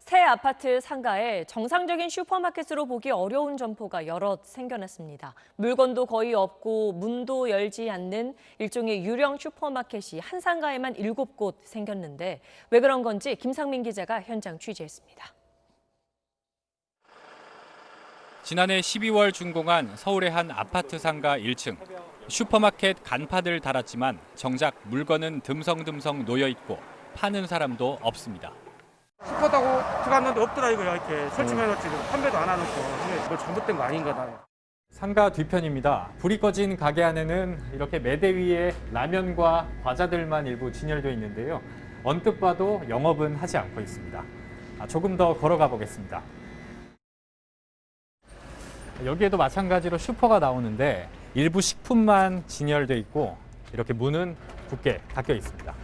새 아파트 상가에 정상적인 슈퍼마켓으로 보기 어려운 점포가 여럿 생겨났습니다. 물건도 거의 없고 문도 열지 않는 일종의 유령 슈퍼마켓이 한 상가에만 7곳 생겼는데 왜 그런 건지 김상민 기자가 현장 취재했습니다. 지난해 12월 준공한 서울의 한 아파트 상가 1층. 슈퍼마켓 간판을 달았지만 정작 물건은 듬성듬성 놓여있고 파는 사람도 없습니다. 슈퍼다고 들어갔는데 없더라 이거야. 이렇게 설치해놓지 판매도 안 해놓고 이거 잘못된 거 아닌가 다. 상가 뒤편입니다. 불이 꺼진 가게 안에는 이렇게 매대 위에 라면과 과자들만 일부 진열되어 있는데요. 언뜻 봐도 영업은 하지 않고 있습니다. 조금 더 걸어가 보겠습니다. 여기에도 마찬가지로 슈퍼가 나오는데 일부 식품만 진열되어 있고 이렇게 문은 굳게 닫혀 있습니다.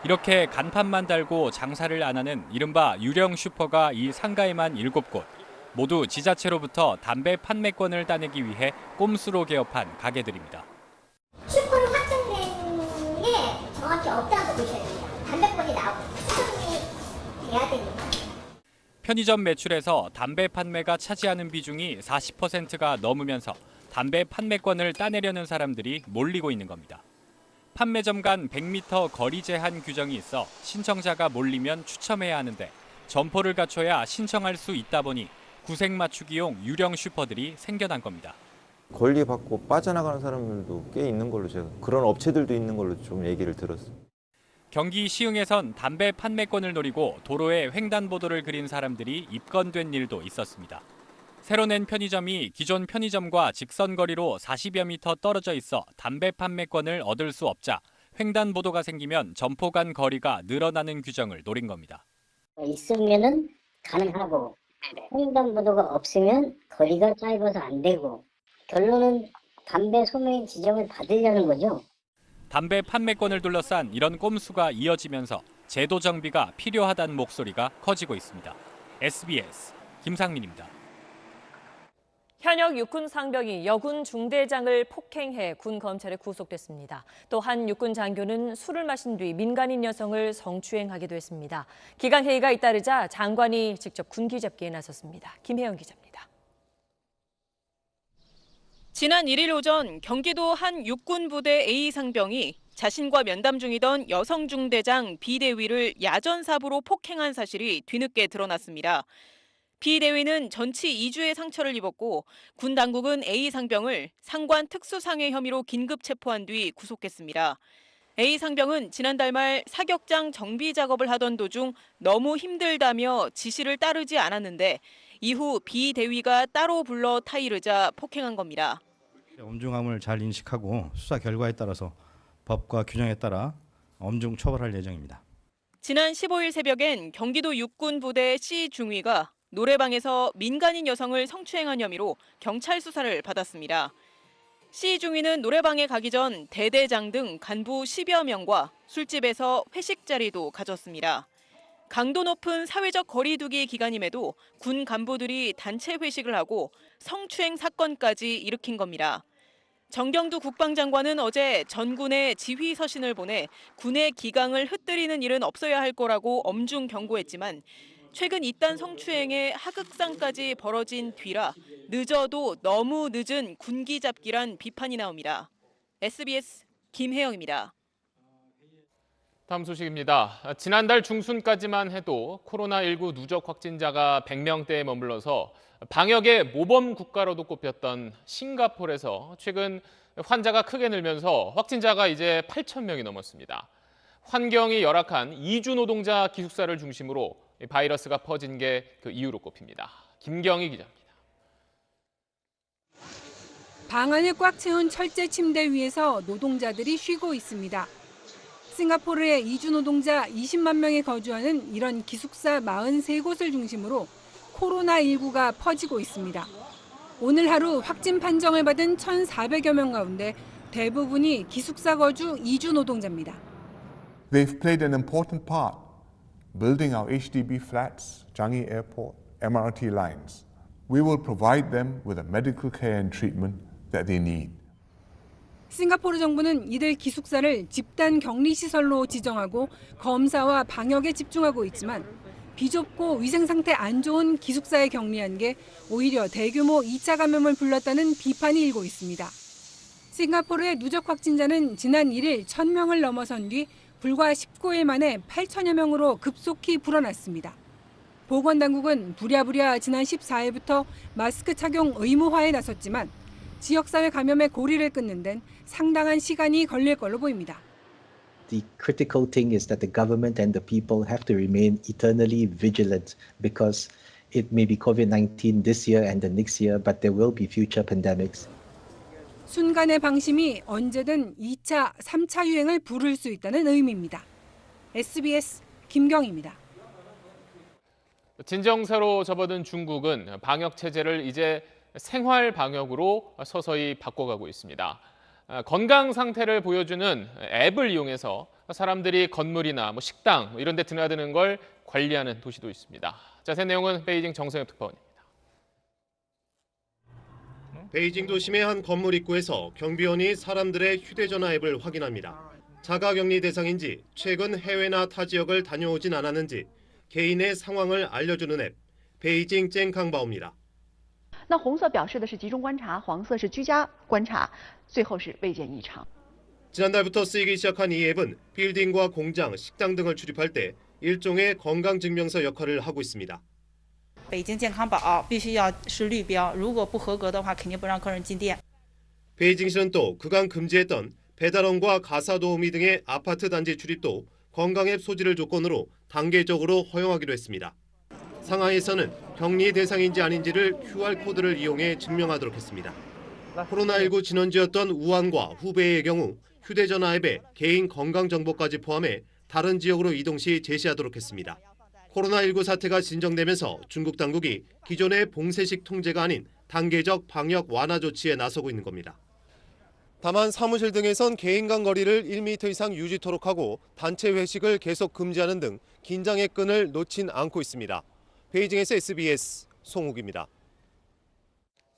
이렇게 간판만 달고 장사를 안 하는 이른바 유령 슈퍼가 이 상가에만 7곳. 모두 지자체로부터 담배 판매권을 따내기 위해 꼼수로 개업한 가게들입니다. 슈퍼로 확정된 게 정확히 없다고 보셔야 됩니다. 담배권이 나오고 수정이 돼야 됩니다. 편의점 매출에서 담배 판매가 차지하는 비중이 40%가 넘으면서 담배 판매권을 따내려는 사람들이 몰리고 있는 겁니다. 판매점 간 100m 거리 제한 규정이 있어 신청자가 몰리면 추첨해야 하는데 점포를 갖춰야 신청할 수 있다 보니 구색 맞추기용 유령 슈퍼들이 생겨난 겁니다. 권리받고 빠져나가는 사람들도 꽤 있는 걸로 제가 그런 업체들도 있는 걸로 좀 얘기를 들었어요. 경기 시흥에선 담배 판매권을 노리고 도로에 횡단보도를 그린 사람들이 입건된 일도 있었습니다. 새로 낸 편의점이 기존 편의점과 직선거리로 40여 미터 떨어져 있어 담배 판매권을 얻을 수 없자 횡단보도가 생기면 점포 간 거리가 늘어나는 규정을 노린 겁니다. 있으면은 가능하고 횡단보도가 없으면 거리가 짧아서 안 되고 결론은 담배 소매 지정을 받으려는 거죠. 담배 판매권을 둘러싼 이런 꼼수가 이어지면서 제도 정비가 필요하다는 목소리가 커지고 있습니다. SBS 김상민입니다. 현역 육군 상병이 여군 중대장을 폭행해 군 검찰에 구속됐습니다. 또 한 육군 장교는 술을 마신 뒤 민간인 여성을 성추행하기도 했습니다. 기강회의가 잇따르자 장관이 직접 군기 잡기에 나섰습니다. 김혜영 기자입니다. 지난 1일 오전 경기도 한 육군부대 A 상병이 자신과 면담 중이던 여성 중대장 B 대위를 야전사부로 폭행한 사실이 뒤늦게 드러났습니다. B 대위는 전치 2주의 상처를 입었고 군 당국은 A 상병을 상관 특수상해 혐의로 긴급 체포한 뒤 구속했습니다. A 상병은 지난달 말 사격장 정비 작업을 하던 도중 너무 힘들다며 지시를 따르지 않았는데 이후 B 대위가 따로 불러 타이르자 폭행한 겁니다. 엄중함을 잘 인식하고 수사 결과에 따라서 법과 규정에 따라 엄중 처벌할 예정입니다. 지난 15일 새벽엔 경기도 육군부대 C 중위가 노래방에서 민간인 여성을 성추행한 혐의로 경찰 수사를 받았습니다. C 중위는 노래방에 가기 전 대대장 등 간부 10여 명과 술집에서 회식 자리도 가졌습니다. 강도 높은 사회적 거리두기 기간임에도 군 간부들이 단체 회식을 하고 성추행 사건까지 일으킨 겁니다. 정경두 국방장관은 어제 전군에 지휘 서신을 보내 군의 기강을 흩뜨리는 일은 없어야 할 거라고 엄중 경고했지만 최근 이딴 성추행에 하극상까지 벌어진 뒤라 늦어도 너무 늦은 군기 잡기란 비판이 나옵니다. SBS 김혜영입니다. 다음 소식입니다. 지난달 중순까지만 해도 코로나19 누적 확진자가 100명대에 머물러서 방역의 모범 국가로도 꼽혔던 싱가포르에서 최근 환자가 크게 늘면서 확진자가 이제 8,000명이 넘었습니다. 환경이 열악한 이주 노동자 기숙사를 중심으로 바이러스가 퍼진 게 그 이유로 꼽힙니다. 김경희 기자입니다. 방 안을 꽉 채운 철제 침대 위에서 노동자들이 쉬고 있습니다. 싱가포르의 이주 노동자 20만 명이 거주하는 이런 기숙사 43곳을 중심으로 코로나19가 퍼지고 있습니다. 오늘 하루 확진 판정을 받은 1,400여 명 가운데 대부분이 기숙사 거주 이주 노동자입니다. They've played an important part building our HDB flats, Changi Airport, MRT lines. We will provide them with the medical care and treatment that they need. 싱가포르 정부는 이들 기숙사를 집단 격리 시설로 지정하고 검사와 방역에 집중하고 있지만 비좁고 위생 상태 안 좋은 기숙사에 격리한 게 오히려 대규모 2차 감염을 불렀다는 비판이 일고 있습니다. 싱가포르의 누적 확진자는 지난 1일 1,000명을 넘어선 뒤 불과 19일 만에 8천여 명으로 급속히 불어났습니다. 보건당국은 부랴부랴 지난 14일부터 마스크 착용 의무화에 나섰지만 지역사회 감염의 고리를 끊는 데는 상당한 시간이 걸릴 걸로 보입니다. The critical thing is that the government and the people have to remain eternally vigilant because it may be COVID-19 this year and the next year, but there will be future pandemics. 순간의 방심이 언제든 2차, 3차 유행을 부를 수 있다는 의미입니다. SBS 김경입니다. 진정세로 접어든 중국은 방역 체제를 이제 생활 방역으로 서서히 바꿔가고 있습니다. 건강 상태를 보여주는 앱을 이용해서 사람들이 건물이나 식당 이런 데 드나드는 걸 관리하는 도시도 있습니다. 자세한 내용은 베이징 정성엽 특파원입니다. 베이징 도심의 한 건물 입구에서 경비원이 사람들의 휴대전화 앱을 확인합니다. 자가격리 대상인지 최근 해외나 타 지역을 다녀오진 않았는지 개인의 상황을 알려주는 앱 베이징 쨍캉바오입니다. 那红色表示的是集中观察，黄色是居家观察，最后是未见异常。 지난달부터 쓰이기 시작한 이 앱은 빌딩과 공장, 식당 등을 출입할 때 일종의 건강증명서 역할을 하고 있습니다. 北京健康宝必须要是绿标，如果不合格的话，肯定不让客人进店。 베이징시는 또 그간 금지했던 배달원과 가사도우미 등의 아파트 단지 출입도 건강앱 소지를 조건으로 단계적으로 허용하기로 했습니다. 상하이에서는 격리 대상인지 아닌지를 QR코드를 이용해 증명하도록 했습니다. 코로나19 진원지였던 우한과 후베이의 경우 휴대전화 앱에 개인 건강정보까지 포함해 다른 지역으로 이동 시 제시하도록 했습니다. 코로나19 사태가 진정되면서 중국 당국이 기존의 봉쇄식 통제가 아닌 단계적 방역 완화 조치에 나서고 있는 겁니다. 다만 사무실 등에선 개인 간 거리를 1m 이상 유지토록 하고 단체 회식을 계속 금지하는 등 긴장의 끈을 놓진 않고 있습니다. 베이징에서 SBS 송욱입니다.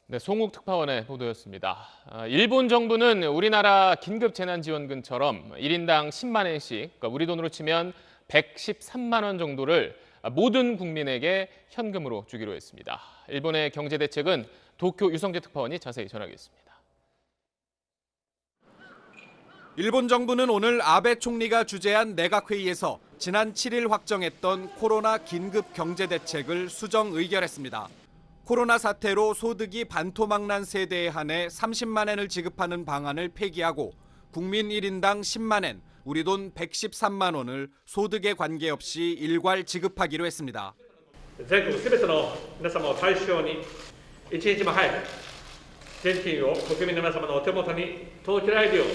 네, 송욱 특파원의 보도였습니다. 일본 정부는 우리나라 긴급재난지원금처럼 1인당 10만 엔씩, 그러니까 우리 돈으로 치면 113만 원 정도를 모든 국민에게 현금으로 주기로 했습니다. 일본의 경제대책은 도쿄 유성재 특파원이 자세히 전하겠습니다. 일본 정부는 오늘 아베 총리가 주재한 내각회의에서 지난 7일 확정했던 코로나 긴급 경제대책을 수정 의결했습니다. 코로나 사태로 소득이 반토막난 세대에 한해 30만 엔을 지급하는 방안을 폐기하고 국민 1인당 10만 엔, 우리 돈 113만 원을 소득에 관계없이 일괄 지급하기로 했습니다. 全国すべての皆様を対象に1日も早く現金を国民の皆様のお手元に届けられるよう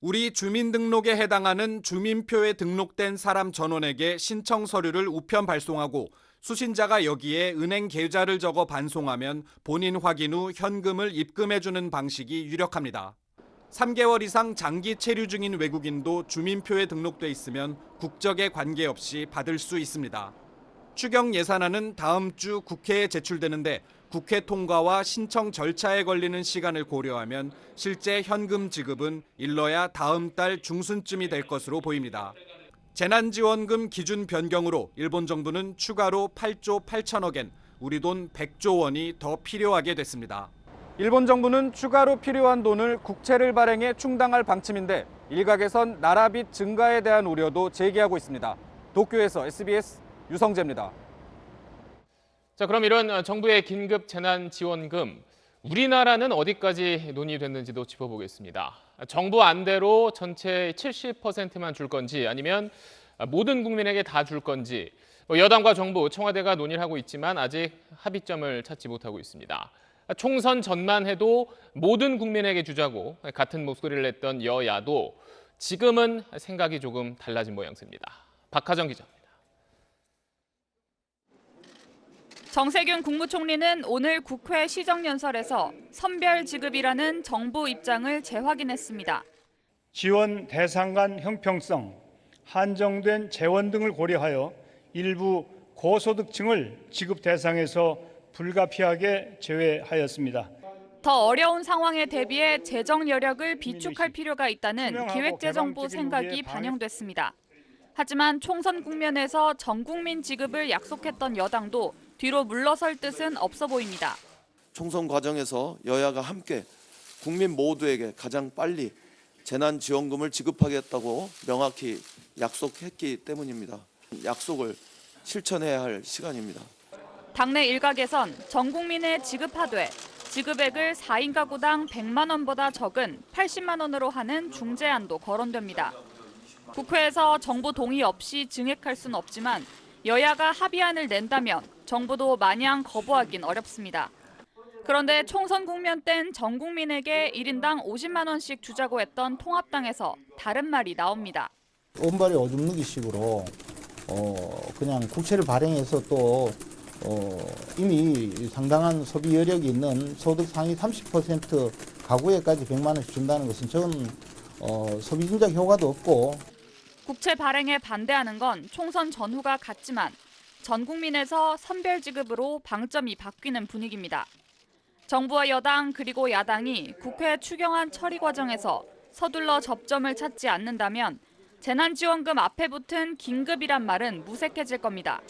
우리 주민등록에 해당하는 주민표에 등록된 사람 전원에게 신청 서류를 우편 발송하고 수신자가 여기에 은행 계좌를 적어 반송하면 본인 확인 후 현금을 입금해주는 방식이 유력합니다. 3개월 이상 장기 체류 중인 외국인도 주민표에 등록돼 있으면 국적에 관계없이 받을 수 있습니다. 추경 예산안은 다음 주 국회에 제출되는데 국회 통과와 신청 절차에 걸리는 시간을 고려하면 실제 현금 지급은 일러야 다음 달 중순쯤이 될 것으로 보입니다. 재난지원금 기준 변경으로 일본 정부는 추가로 8조 8천억 엔, 우리 돈 100조 원이 더 필요하게 됐습니다. 일본 정부는 추가로 필요한 돈을 국채를 발행해 충당할 방침인데 일각에선 나라빚 증가에 대한 우려도 제기하고 있습니다. 도쿄에서 SBS 유성재입니다. 자, 그럼 이런 정부의 긴급 재난지원금, 우리나라는 어디까지 논의됐는지도 짚어보겠습니다. 정부 안대로 전체 70%만 줄 건지 아니면 모든 국민에게 다 줄 건지 여당과 정부, 청와대가 논의를 하고 있지만 아직 합의점을 찾지 못하고 있습니다. 총선 전만 해도 모든 국민에게 주자고 같은 목소리를 냈던 여야도 지금은 생각이 조금 달라진 모양새입니다. 박하정 기자입니다. 정세균 국무총리는 오늘 국회 시정연설에서 선별 지급이라는 정부 입장을 재확인했습니다. 지원 대상 간 형평성, 한정된 재원 등을 고려하여 일부 고소득층을 지급 대상에서 불가피하게 제외하였습니다. 더 어려운 상황에 대비해 재정 여력을 비축할 필요가 있다는 기획재정부 생각이 반영됐습니다. 하지만 총선 국면에서 전 국민 지급을 약속했던 여당도 뒤로 물러설 뜻은 없어 보입니다. 총선 과정에서 여야가 함께 국민 모두에게 가장 빨리 재난지원금을 지급하겠다고 명확히 약속했기 때문입니다. 약속을 실천해야 할 시간입니다. 당내 일각에선 전 국민에 지급하되 지급액을 4인 가구당 100만 원보다 적은 80만 원으로 하는 중재안도 거론됩니다. 국회에서 정부 동의 없이 증액할 수는 없지만 여야가 합의안을 낸다면 정부도 마냥 거부하긴 어렵습니다. 그런데 총선 국면 땐 전 국민에게 1인당 50만 원씩 주자고 했던 통합당에서 다른 말이 나옵니다. 온발의 오줌 누기식으로 그냥 국채를 발행해서 또 이미 상당한 소비 여력이 있는 소득 상위 30% 가구에까지 100만 원씩 준다는 것은 저는 소비 진작 효과도 없고 국채 발행에 반대하는 건 총선 전후가 같지만 전 국민에서 선별 지급으로 방점이 바뀌는 분위기입니다. 정부와 여당 그리고 야당이 국회 추경안 처리 과정에서 서둘러 접점을 찾지 않는다면 재난지원금 앞에 붙은 긴급이란 말은 무색해질 겁니다.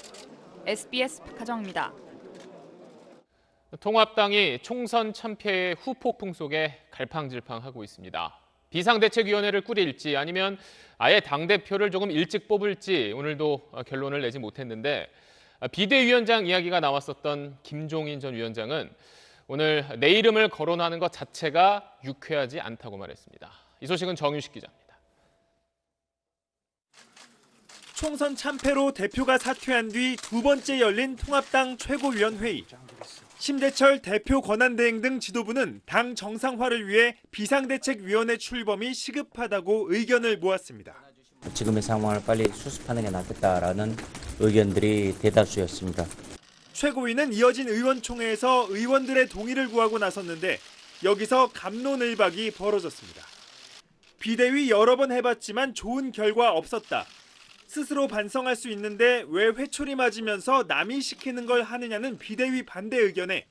SBS 박하정입니다. 통합당이 총선 참패의 후폭풍 속에 갈팡질팡하고 있습니다. 비상대책위원회를 꾸릴지 아니면 아예 당대표를 조금 일찍 뽑을지 오늘도 결론을 내지 못했는데 비대위원장 이야기가 나왔었던 김종인 전 위원장은 오늘 내 이름을 거론하는 것 자체가 유쾌하지 않다고 말했습니다. 이 소식은 정유식 기자입니다. 총선 참패로 대표가 사퇴한 뒤 두 번째 열린 통합당 최고위원회의. 심대철 대표 권한대행 등 지도부는 당 정상화를 위해 비상대책위원회 출범이 시급하다고 의견을 모았습니다. 지금의 상황을 빨리 수습하는 게 낫겠다라는 의견들이 대다수였습니다. 최고위는 이어진 의원총회에서 의원들의 동의를 구하고 나섰는데 여기서 갑론을박이 벌어졌습니다. 비대위 여러 번 해봤지만 좋은 결과 없었다. 스스로 반성할 수 있는데 왜 회초리 맞으면서 남이 시키는 걸 하느냐는 비대위 반대 의견에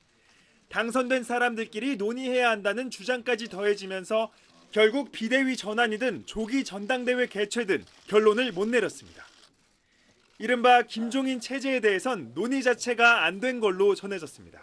당선된 사람들끼리 논의해야 한다는 주장까지 더해지면서 결국 비대위 전환이든 조기 전당대회 개최든 결론을 못 내렸습니다. 이른바 김종인 체제에 대해선 논의 자체가 안 된 걸로 전해졌습니다.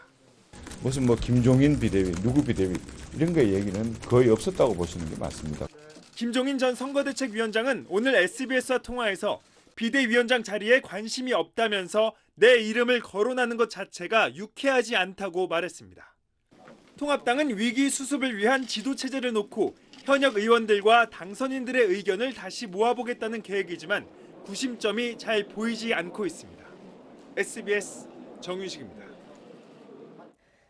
무슨 김종인 비대위, 누구 비대위 이런 거 얘기는 거의 없었다고 보시는 게 맞습니다. 김종인 전 선거대책위원장은 오늘 SBS와 통화에서 비대위원장 자리에 관심이 없다면서 내 이름을 거론하는 것 자체가 유쾌하지 않다고 말했습니다. 통합당은 위기 수습을 위한 지도체제를 놓고 현역 의원들과 당선인들의 의견을 다시 모아보겠다는 계획이지만 구심점이 잘 보이지 않고 있습니다. SBS 정유식입니다.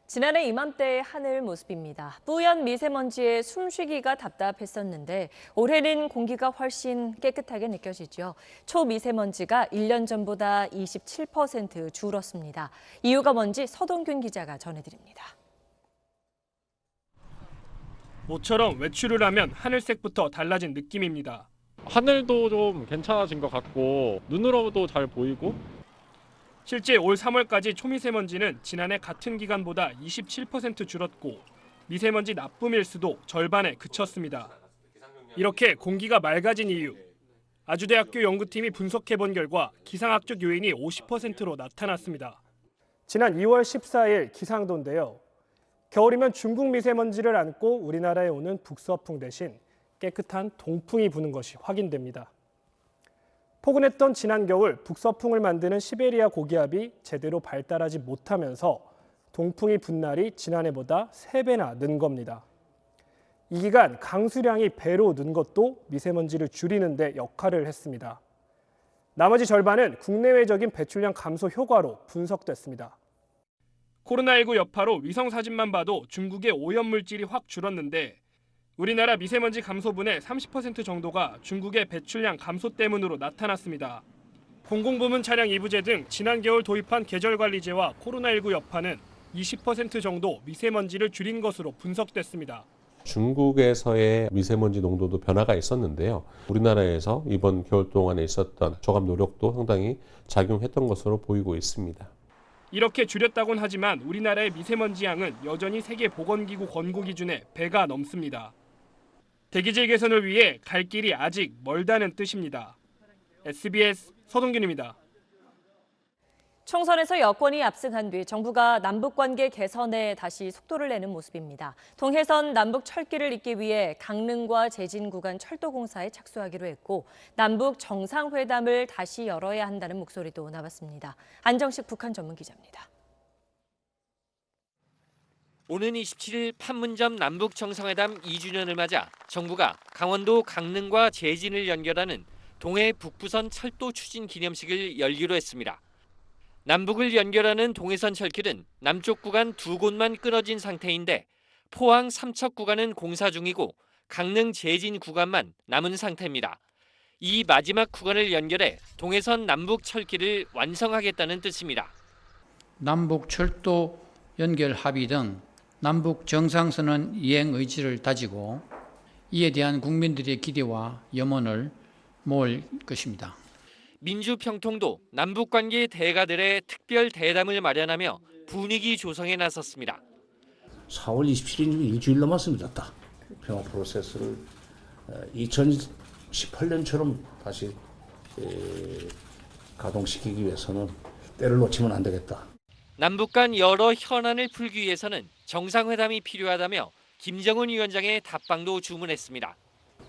지난해 이맘때의 하늘 모습입니다. 뿌연 미세먼지에 숨쉬기가 답답했었는데 올해는 공기가 훨씬 깨끗하게 느껴지죠. 초미세먼지가 1년 전보다 27% 줄었습니다. 이유가 뭔지 서동균 기자가 전해드립니다. 모처럼 외출을 하면 하늘색부터 달라진 느낌입니다. 하늘도 좀 괜찮아진 것 같고 눈으로도 잘 보이고 실제 올 3월까지 초미세먼지는 지난해 같은 기간보다 27% 줄었고 미세먼지 나쁨 일수도 절반에 그쳤습니다. 이렇게 공기가 맑아진 이유, 아주대학교 연구팀이 분석해본 결과 기상학적 요인이 50%로 나타났습니다. 지난 2월 14일 기상도인데요. 겨울이면 중국 미세먼지를 안고 우리나라에 오는 북서풍 대신 깨끗한 동풍이 부는 것이 확인됩니다. 포근했던 지난 겨울 북서풍을 만드는 시베리아 고기압이 제대로 발달하지 못하면서 동풍이 분 날이 지난해보다 3배나 는 겁니다. 이 기간 강수량이 배로 는 것도 미세먼지를 줄이는 데 역할을 했습니다. 나머지 절반은 국내외적인 배출량 감소 효과로 분석됐습니다. 코로나19 여파로 위성사진만 봐도 중국의 오염물질이 확 줄었는데 우리나라 미세먼지 감소분의 30% 정도가 중국의 배출량 감소 때문으로 나타났습니다. 공공부문 차량 이부제 등 지난 겨울 도입한 계절관리제와 코로나19 여파는 20% 정도 미세먼지를 줄인 것으로 분석됐습니다. 중국에서의 미세먼지 농도도 변화가 있었는데요. 우리나라에서 이번 겨울 동안에 있었던 저감 노력도 상당히 작용했던 것으로 보이고 있습니다. 이렇게 줄였다곤 하지만 우리나라의 미세먼지 양은 여전히 세계보건기구 권고 기준의 배가 넘습니다. 대기질 개선을 위해 갈 길이 아직 멀다는 뜻입니다. SBS 서동균입니다. 총선에서 여권이 압승한 뒤 정부가 남북관계 개선에 다시 속도를 내는 모습입니다. 동해선 남북 철길을 잇기 위해 강릉과 제진 구간 철도공사에 착수하기로 했고 남북 정상회담을 다시 열어야 한다는 목소리도 나왔습니다. 안정식 북한 전문기자입니다. 오는 27일 판문점 남북 정상회담 2주년을 맞아 정부가 강원도 강릉과 제진을 연결하는 동해 북부선 철도 추진 기념식을 열기로 했습니다. 남북을 연결하는 동해선 철길은 남쪽 구간 2곳만 끊어진 상태인데 포항 삼척 구간은 공사 중이고 강릉 제진 구간만 남은 상태입니다. 이 마지막 구간을 연결해 동해선 남북 철길을 완성하겠다는 뜻입니다. 남북 철도 연결 합의 등 남북 정상선언 이행 의지를 다지고 이에 대한 국민들의 기대와 염원을 모을 것입니다. 민주평통도 남북관계 대가들의 특별 대담을 마련하며 분위기 조성에 나섰습니다. 4월 27일이면 일주일 남았습니다. 딱 평화 프로세스를 2018년처럼 다시 가동시키기 위해서는 때를 놓치면 안 되겠다. 남북 간 여러 현안을 풀기 위해서는 정상회담이 필요하다며 김정은 위원장의 답방도 주문했습니다.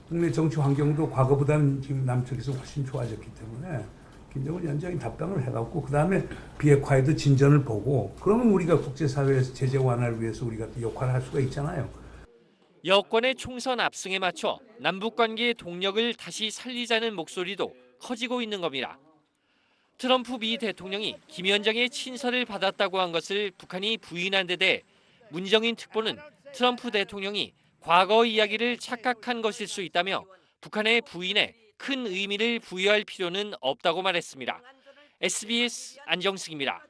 국내 정치 환경도 과거보다는 지금 남쪽에서 훨씬 좋아졌기 때문에 김정은 위원장이 답변을 해갖고 그 다음에 비핵화에도 진전을 보고 그러면 우리가 국제사회에서 제재 완화를 위해서 우리가 역할을 할 수가 있잖아요. 여권의 총선 압승에 맞춰 남북관계의 동력을 다시 살리자는 목소리도 커지고 있는 겁니다. 트럼프 미 대통령이 김 위원장의 친서를 받았다고 한 것을 북한이 부인한 데 대해 문정인 특보는 트럼프 대통령이 과거 이야기를 착각한 것일 수 있다며 북한의 부인에 큰 의미를 부여할 필요는 없다고 말했습니다. SBS 안정식입니다.